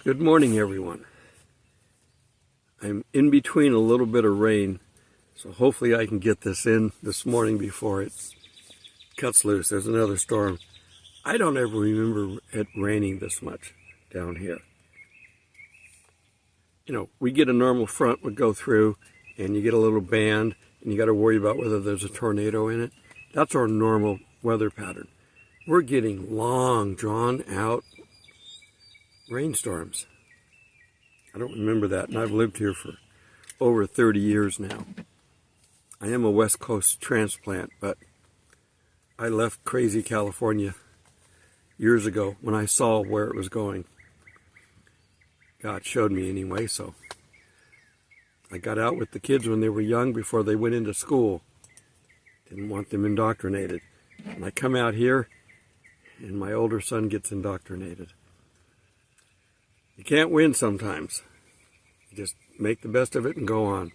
Good morning, everyone. I'm in between a little bit of rain, so hopefully I can get this in this morning before it cuts loose. There's another storm. I don't ever remember it raining this much down here. You know, we get a normal front would go through, and you get a little band, and you got to worry about whether there's a tornado in it. That's our normal weather pattern. We're getting long, drawn-out rainstorms. I don't remember that, and I've lived here for over 30 years now. I am a West Coast transplant, but I left crazy California years ago when I saw where it was going. God showed me anyway, so I got out with the kids when they were young before they went into school. Didn't want them indoctrinated. And I come out here, and my older son gets indoctrinated. You can't win sometimes. You just make the best of it and go on.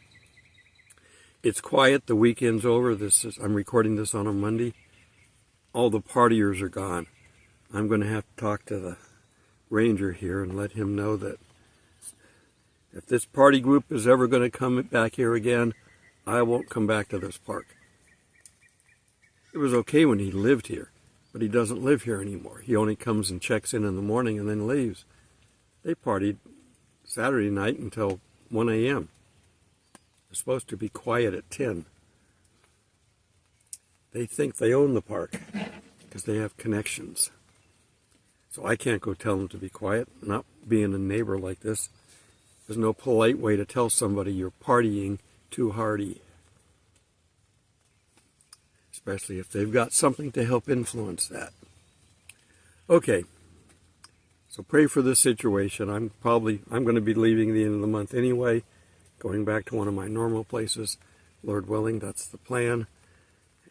It's quiet. The weekend's over. I'm recording this on a Monday. All the partiers are gone. I'm going to have to talk to the ranger here and let him know that if this party group is ever going to come back here again, I won't come back to this park. It was okay when he lived here, but he doesn't live here anymore. He only comes and checks in the morning and then leaves. They partied Saturday night until 1 a.m. They're supposed to be quiet at 10. They think they own the park because they have connections. So I can't go tell them to be quiet, not being a neighbor like this. There's no polite way to tell somebody you're partying too hardy. Especially if they've got something to help influence that. Okay. So pray for this situation. I'm going to be leaving the end of the month anyway, going back to one of my normal places. Lord willing, that's the plan.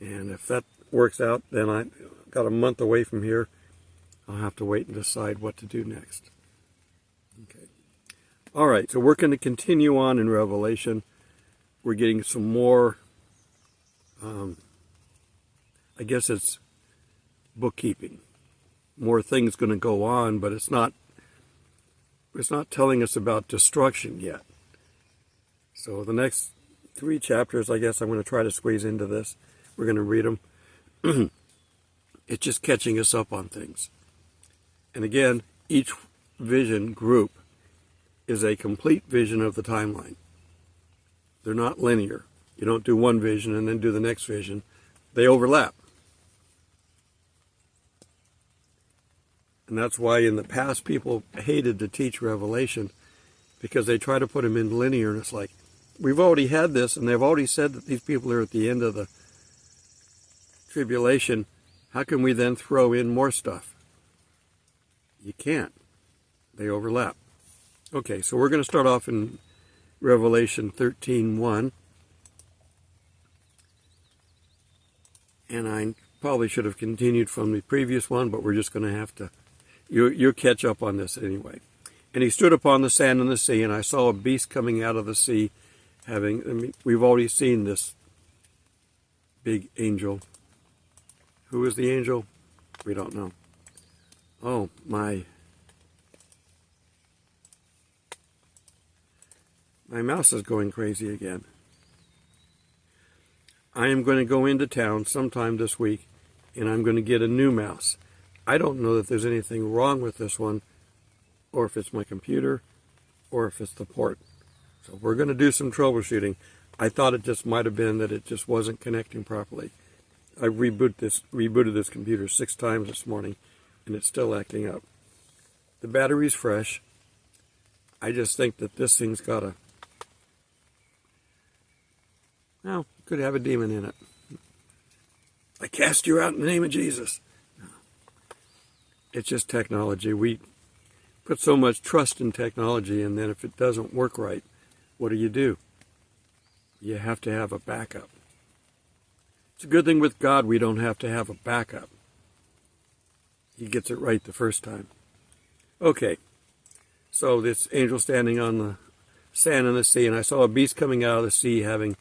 And if that works out, then I got a month away from here. I'll have to wait and decide what to do next. Okay. All right, so we're going to continue on in Revelation. We're getting some more, I guess it's bookkeeping. More things going to go on, but it's not telling us about destruction yet. So the next 3 chapters, I guess I'm going to try to squeeze into this. We're going to read them. It's just catching us up on things. And again, each vision group is a complete vision of the timeline. They're not linear. You don't do one vision and then do the next vision. They overlap. And that's why in the past people hated to teach Revelation, because they try to put them in linear, and it's like, we've already had this, and they've already said that these people are at the end of the tribulation. How can we then throw in more stuff? You can't. They overlap. Okay, so we're going to start off in Revelation 13:1. And I probably should have continued from the previous one, but we're just going to have to You'll catch up on this anyway. And he stood upon the sand in the sea, and I saw a beast coming out of the sea, we've already seen this big angel. Who is the angel? We don't know. Oh, my mouse is going crazy again. I am going to go into town sometime this week, and I'm going to get a new mouse. I don't know that there's anything wrong with this one, or if it's my computer, or if it's the port. So we're going to do some troubleshooting. I thought it just might have been that it just wasn't connecting properly. I rebooted this computer 6 times this morning, and it's still acting up. The battery's fresh. I just think that this thing's got could have a demon in it. I cast you out in the name of Jesus. It's just technology. We put so much trust in technology, and then if it doesn't work right, what do? You have to have a backup. It's a good thing with God we don't have to have a backup. He gets it right the first time. Okay, so this angel standing on the sand in the sea, and I saw a beast coming out of the sea having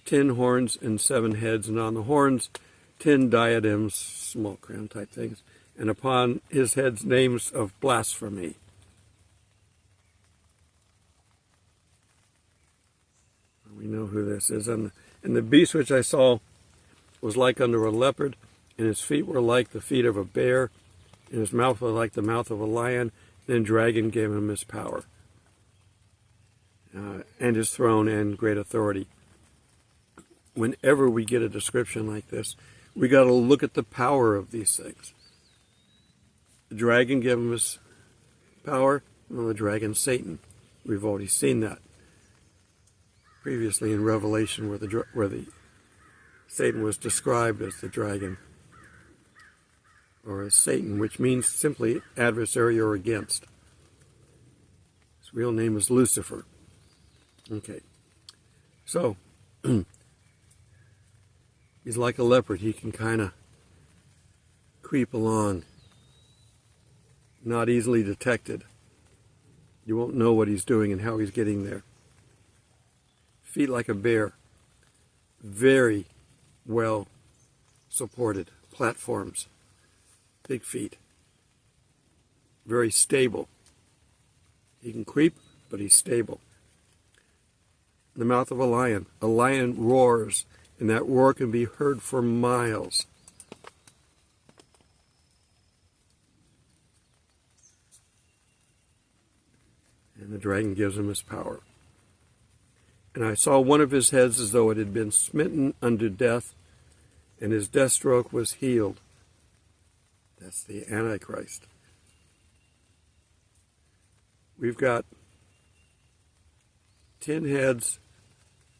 10 horns and 7 heads, and on the horns 10 diadems, small crown type things, and upon his heads names of blasphemy. who this is. And the beast which I saw was like unto a leopard, and his feet were like the feet of a bear, and his mouth was like the mouth of a lion. Then dragon gave him his power, and his throne and great authority. Whenever we get a description like this, we got to look at the power of these things. The dragon gave him his power. Well, the dragon, Satan. We've already seen that previously in Revelation, where the Satan was described as the dragon, or as Satan, which means simply adversary or against. His real name is Lucifer. Okay, so he's like a leopard. He can kind of creep along, not easily detected. You won't know what he's doing and how he's getting there. Feet like a bear. Very well supported platforms. Big feet. Very stable. He can creep, but he's stable. The mouth of a lion. A lion roars, and that roar can be heard for miles. And the dragon gives him his power. And I saw one of his heads as though it had been smitten unto death, and his death stroke was healed. That's the Antichrist. We've got 10 heads,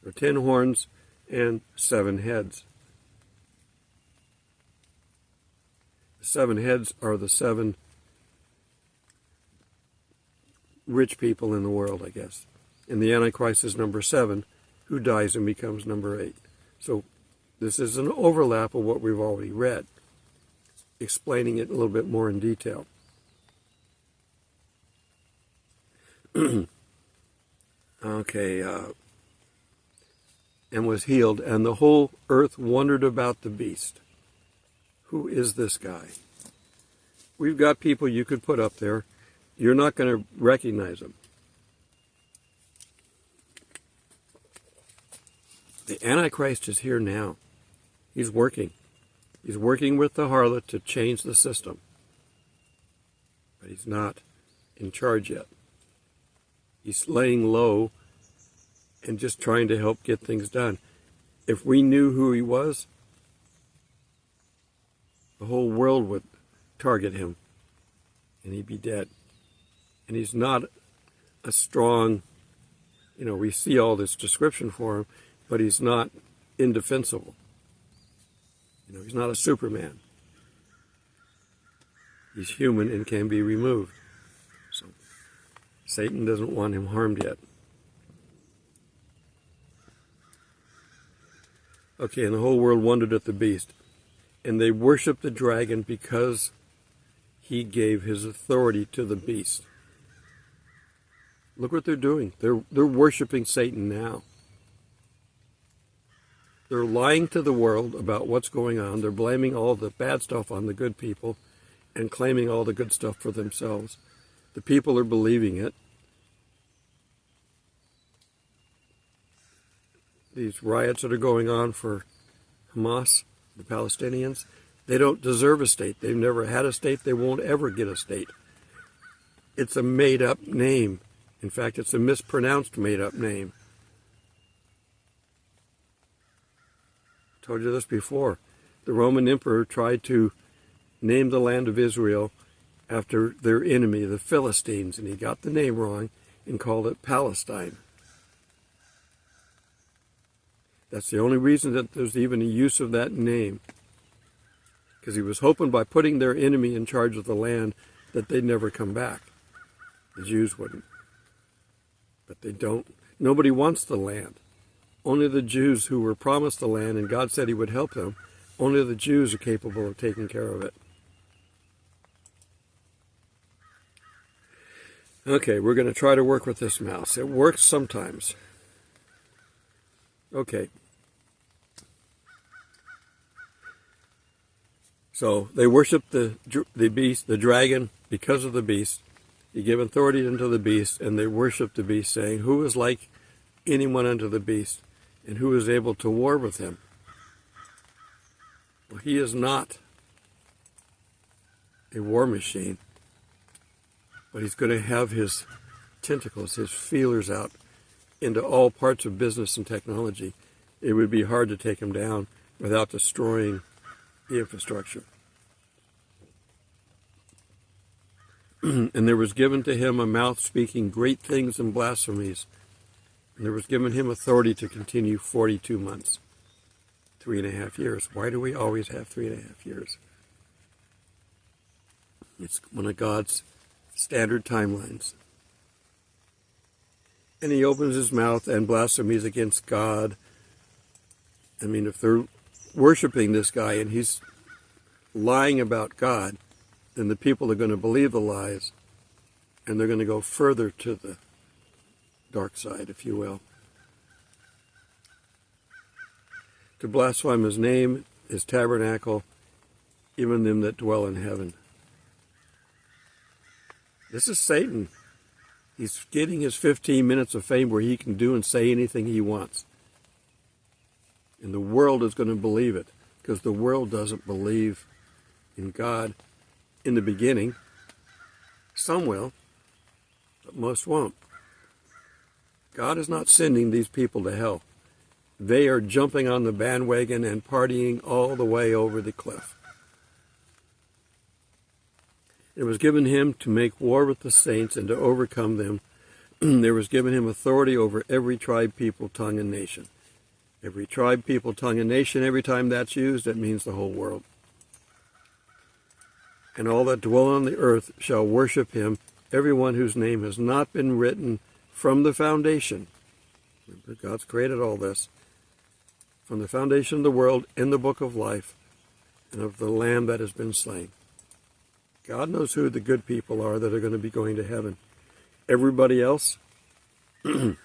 or 10 horns, and 7 heads. The 7 heads are the 7 rich people in the world, I guess. And the Antichrist is number 7, who dies and becomes number 8. So this is an overlap of what we've already read, explaining it a little bit more in detail. Okay, and was healed, and the whole earth wondered about the beast. Who is this guy? We've got people you could put up there. You're not going to recognize them. The Antichrist is here now. He's working. He's working with the harlot to change the system. But he's not in charge yet. He's laying low and just trying to help get things done. If we knew who he was, the whole world would target him and he'd be dead. And he's not a strong, we see all this description for him, but he's not indefensible. He's not a Superman. He's human and can be removed. So Satan doesn't want him harmed yet. Okay, and the whole world wondered at the beast. And they worshiped the dragon because he gave his authority to the beast. Look what they're doing. They're worshiping Satan now. They're lying to the world about what's going on. They're blaming all the bad stuff on the good people and claiming all the good stuff for themselves. The people are believing it. These riots that are going on for Hamas, the Palestinians, they don't deserve a state. They've never had a state. They won't ever get a state. It's a made-up name. In fact, it's a mispronounced made-up name. I told you this before. The Roman emperor tried to name the land of Israel after their enemy, the Philistines, and he got the name wrong and called it Palestine. That's the only reason that there's even a use of that name. Because he was hoping by putting their enemy in charge of the land that they'd never come back. The Jews wouldn't. But they don't. Nobody wants the land. Only the Jews who were promised the land, and God said he would help them, only the Jews are capable of taking care of it. Okay, we're going to try to work with this mouse. It works sometimes. Okay. So they worship the beast, the dragon, because of the beast. He gave authority unto the beast, and they worship the beast, saying, "Who is like anyone unto the beast?" and who is able to war with him? Well, he is not a war machine, but he's going to have his tentacles, his feelers out into all parts of business and technology. It would be hard to take him down without destroying the infrastructure. And there was given to him a mouth speaking great things and blasphemies. And there was given him authority to continue 42 months, 3.5 years. Why do we always have 3.5 years? It's one of God's standard timelines. And he opens his mouth and blasphemies against God. I mean, if they're worshiping this guy and he's lying about God, then the people are going to believe the lies, and they're going to go further to the dark side, if you will. To blaspheme his name, his tabernacle, even them that dwell in heaven. This is Satan. He's getting his 15 minutes of fame where he can do and say anything he wants. And the world is going to believe it, because the world doesn't believe in God in the beginning. Some will, but most won't. God is not sending these people to hell. They are jumping on the bandwagon and partying all the way over the cliff. It was given him to make war with the saints and to overcome them. There was given him authority over every tribe, people, tongue, and nation. Every tribe, people, tongue, and nation, every time that's used, that means the whole world. And all that dwell on the earth shall worship him, everyone whose name has not been written from the foundation. Remember, God's created all this. From the foundation of the world, in the book of life, and of the Lamb that has been slain. God knows who the good people are that are going to be going to heaven. Everybody else, they're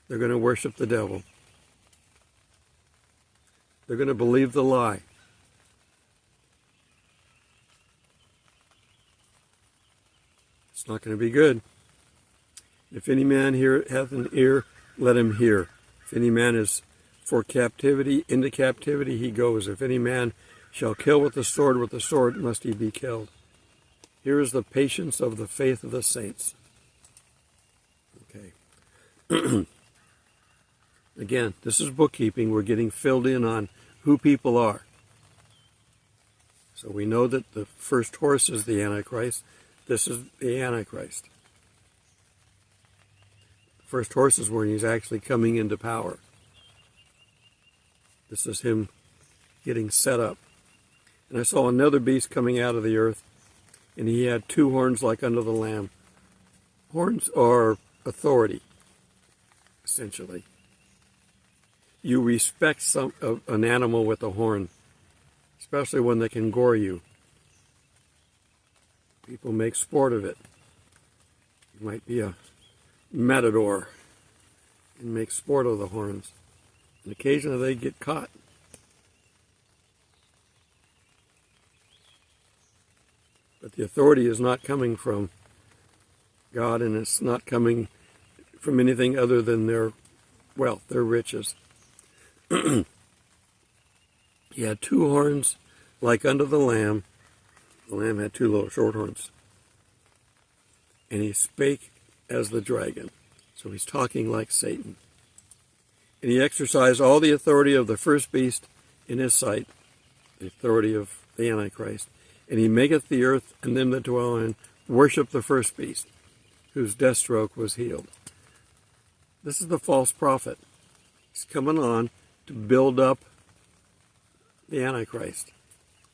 going to worship the devil. They're going to believe the lie. It's not going to be good. If any man here hath an ear, let him hear. If any man is for captivity, into captivity he goes. If any man shall kill with the sword must he be killed. Here is the patience of the faith of the saints. Okay. Again, this is bookkeeping. We're getting filled in on who people are. So we know that the first horse is the Antichrist. This is the Antichrist. The first horse is when he's actually coming into power. This is him getting set up. And I saw another beast coming out of the earth, and he had 2 horns like unto the Lamb. Horns are authority, essentially. You respect an animal with a horn, especially one that can gore you. People make sport of it. You might be a matador and make sport of the horns. And occasionally they get caught. But the authority is not coming from God, and it's not coming from anything other than their wealth, their riches. He had 2 horns like unto the Lamb. The Lamb had 2 little short horns. And he spake as the dragon. So he's talking like Satan. And he exercised all the authority of the first beast in his sight, the authority of the Antichrist. And he maketh the earth and them that dwell in worship the first beast, whose death stroke was healed. This is the false prophet. He's coming on to build up the Antichrist,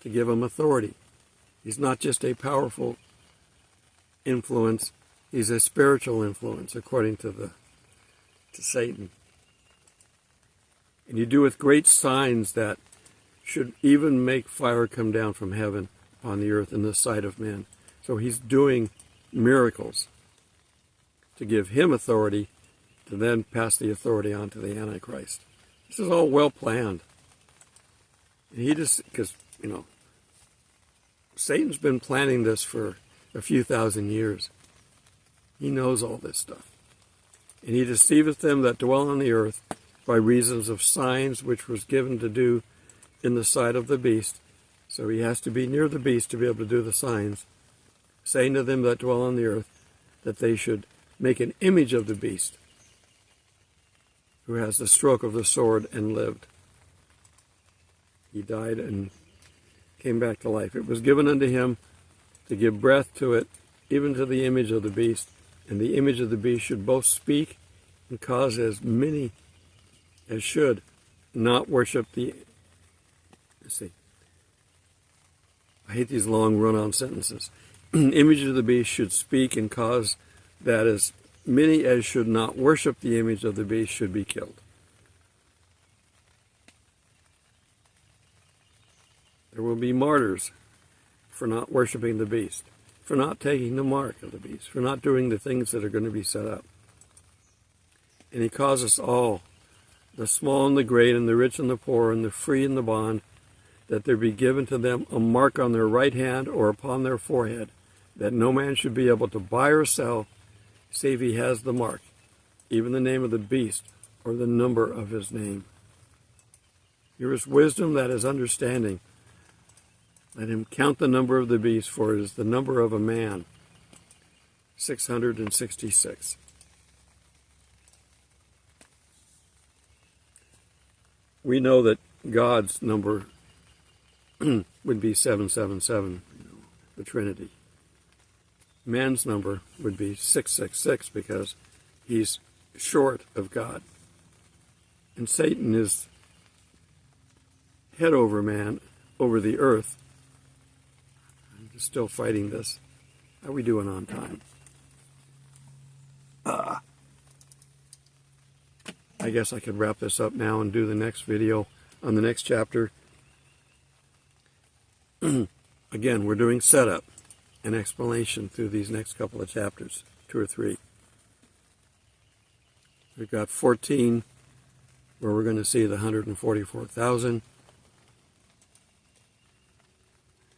to give him authority. He's not just a powerful influence, he's a spiritual influence, according to Satan. And you do with great signs that should even make fire come down from heaven upon the earth in the sight of men. So he's doing miracles to give him authority to then pass the authority on to the Antichrist. This is all well planned. And he just, because, Satan's been planning this for a few thousand years. He knows all this stuff. And he deceiveth them that dwell on the earth by reasons of signs which was given to do in the sight of the beast. So he has to be near the beast to be able to do the signs, saying to them that dwell on the earth that they should make an image of the beast, who has the stroke of the sword and lived. He died and came back to life. It was given unto him to give breath to it, even to the image of the beast. And the image of the beast should both speak and cause as many as should not worship the... Let's see. I hate these long run-on sentences. Image of the beast should speak and cause that as many as should not worship the image of the beast should be killed. There will be martyrs for not worshiping the beast, for not taking the mark of the beast, for not doing the things that are going to be set up. And he causes all, the small and the great, and the rich and the poor, and the free and the bond, that there be given to them a mark on their right hand or upon their forehead, that no man should be able to buy or sell, save he has the mark, even the name of the beast, or the number of his name. Here is wisdom, that is understanding. Let him count the number of the beast, for it is the number of a man, 666. We know that God's number would be 777, the Trinity. Man's number would be 666 because he's short of God. And Satan is head over man, over the earth. I'm still fighting this. How are we doing on time? I guess I could wrap this up now and do the next video on the next chapter. Again, we're doing setup and explanation through these next couple of chapters, 2 or 3. We've got 14 where we're going to see the 144,000,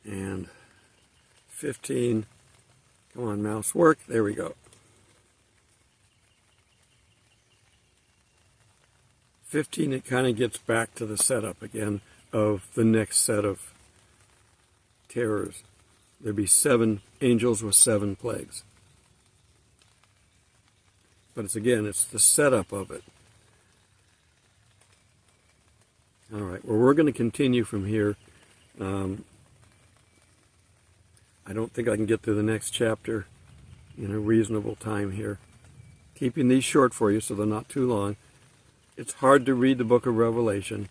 and 15, come on mouse, work, there we go. 15, it kind of gets back to the setup again of the next set of terrors. There'd be 7 angels with 7 plagues. But it's the setup of it. All right, well, we're going to continue from here. I don't think I can get through the next chapter in a reasonable time here. Keeping these short for you so they're not too long. It's hard to read the book of Revelation.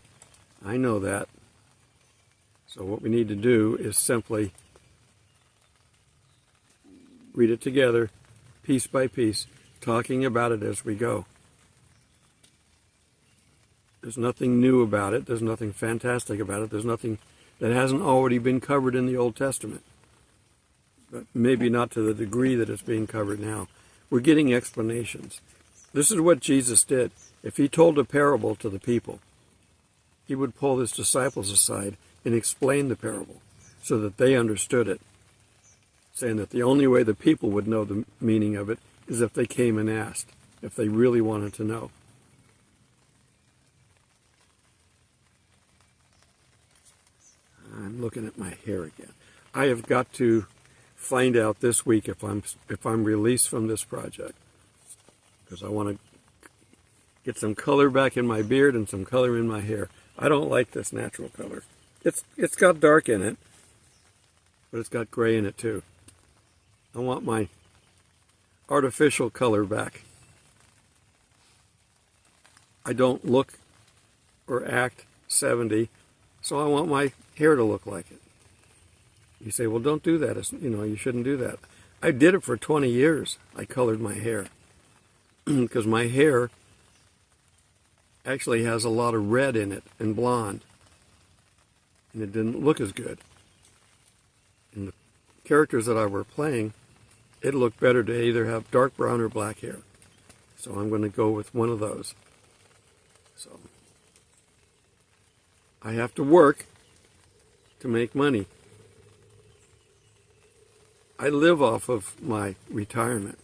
I know that. So what we need to do is simply read it together, piece by piece, talking about it as we go. There's nothing new about it. There's nothing fantastic about it. There's nothing that hasn't already been covered in the Old Testament. But maybe not to the degree that it's being covered now. We're getting explanations. This is what Jesus did. If he told a parable to the people, he would pull his disciples aside and explain the parable so that they understood it, saying that the only way the people would know the meaning of it is if they came and asked, if they really wanted to know. I'm looking at my hair again. I have got to find out this week if I'm released from this project, because I want to get some color back in my beard and some color in my hair. I don't like this natural color. It's got dark in it, but it's got gray in it too. I want my artificial color back. I don't look or act 70, so I want my hair to look like it. You say, well, don't do that. You shouldn't do that. I did it for 20 years. I colored my hair because my hair actually has a lot of red in it and blonde, and it didn't look as good. In the characters that I were playing, it looked better to either have dark brown or black hair. So I'm going to go with one of those. So I have to work to make money. I live off of my retirement,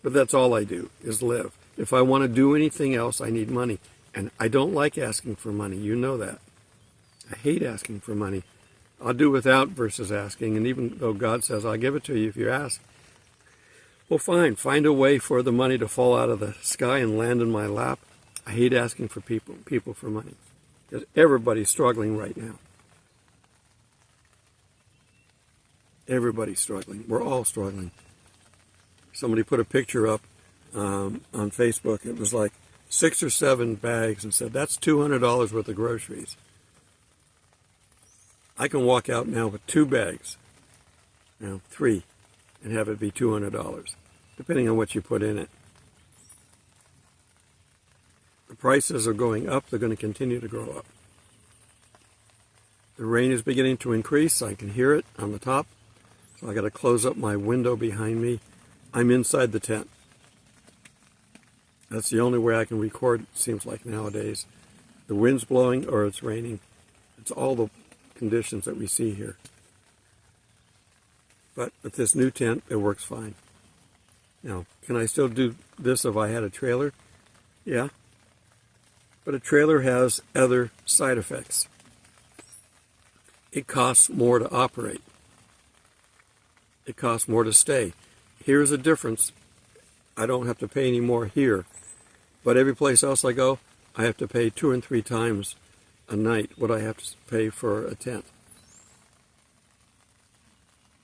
but that's all I do is live. If I want to do anything else, I need money. And I don't like asking for money. You know that. I hate asking for money. I'll do without versus asking. And even though God says, I'll give it to you if you ask. Well, fine. Find a way for the money to fall out of the sky and land in my lap. I hate asking for people for money. Because everybody's struggling right now. Everybody's struggling. We're all struggling. Somebody put a picture up on Facebook. It was like 6 or 7 bags and said, that's $200 worth of groceries. I can walk out now with 2 bags, 3, and have it be $200, depending on what you put in it. The prices are going up. They're going to continue to grow up. The rain is beginning to increase. I can hear it on the top. So I got to close up my window behind me. I'm inside the tent. That's the only way I can record, it seems like nowadays. The wind's blowing or it's raining. It's all the conditions that we see here. But with this new tent, it works fine. Now, can I still do this if I had a trailer? Yeah. But a trailer has other side effects. It costs more to operate. It costs more to stay. Here's a difference. I don't have to pay any more here. But every place else I go, I have to pay 2 and 3 times a night what I have to pay for a tent.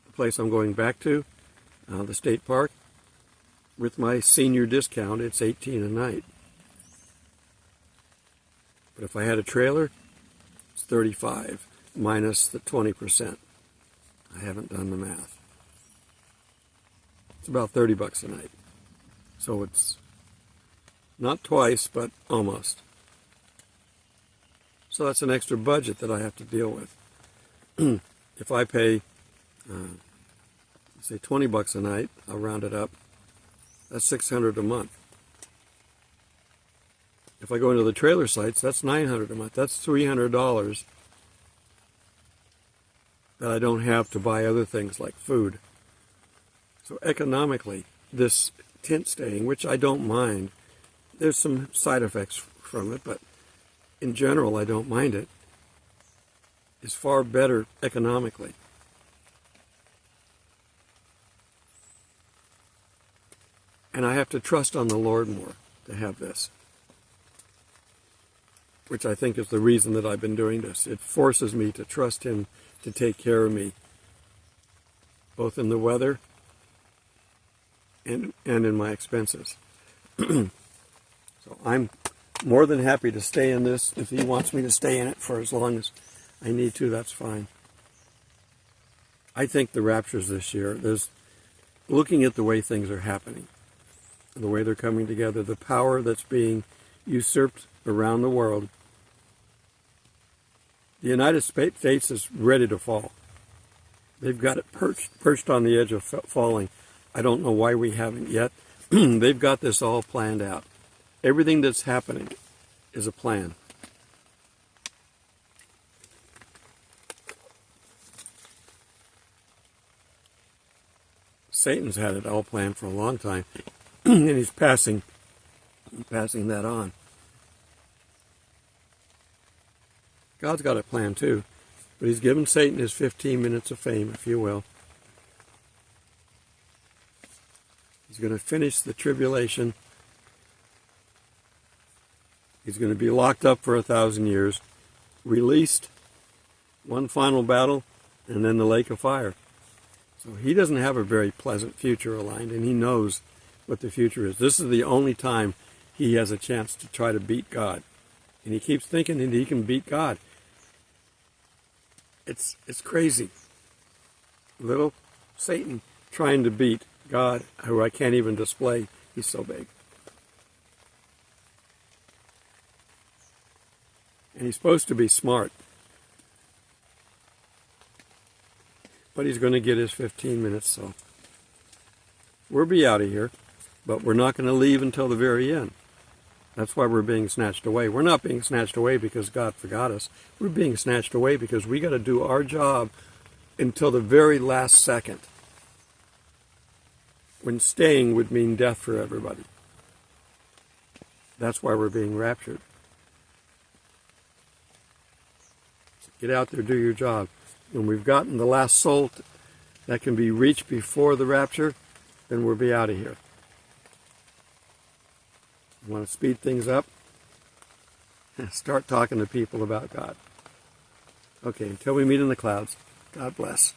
The place I'm going back to, the state park, with my senior discount, it's $18 a night. But if I had a trailer, it's $35 minus the 20%. I haven't done the math. It's about $30 a night. So it's not twice, but almost. So that's an extra budget that I have to deal with. If I pay, say $20 a night, I'll round it up. That's $600 a month. If I go into the trailer sites, that's $900 a month. That's $300 that I don't have to buy other things like food. So economically, this tent staying, which I don't mind, there's some side effects from it, but in general I don't mind it, is far better economically. And I have to trust on the Lord more to have this, which I think is the reason that I've been doing this. It forces me to trust Him to take care of me, both in the weather and in my expenses. So I'm more than happy to stay in this. If He wants me to stay in it for as long as I need to, that's fine. I think the rapture's this year. There's, looking at the way things are happening, the way they're coming together, the power that's being usurped around the world. The United States is ready to fall. They've got it perched on the edge of falling. I don't know why we haven't yet. They've got this all planned out. Everything that's happening is a plan. Satan's had it all planned for a long time, and he's passing that on. God's got a plan too, but He's given Satan his 15 minutes of fame, if you will. He's going to finish the tribulation. He's going to be locked up for 1,000 years, released, one final battle, and then the lake of fire. So he doesn't have a very pleasant future aligned, and he knows what the future is. This is the only time he has a chance to try to beat God. And he keeps thinking that he can beat God. It's crazy. Little Satan trying to beat God, who I can't even display. He's so big. And he's supposed to be smart. But he's going to get his 15 minutes, so we'll be out of here. But we're not going to leave until the very end. That's why we're being snatched away. We're not being snatched away because God forgot us. We're being snatched away because we got to do our job until the very last second, when staying would mean death for everybody. That's why we're being raptured. So get out there, do your job. When we've gotten the last soul that can be reached before the rapture, then we'll be out of here. You want to speed things up? Start talking to people about God. Okay, until we meet in the clouds, God bless.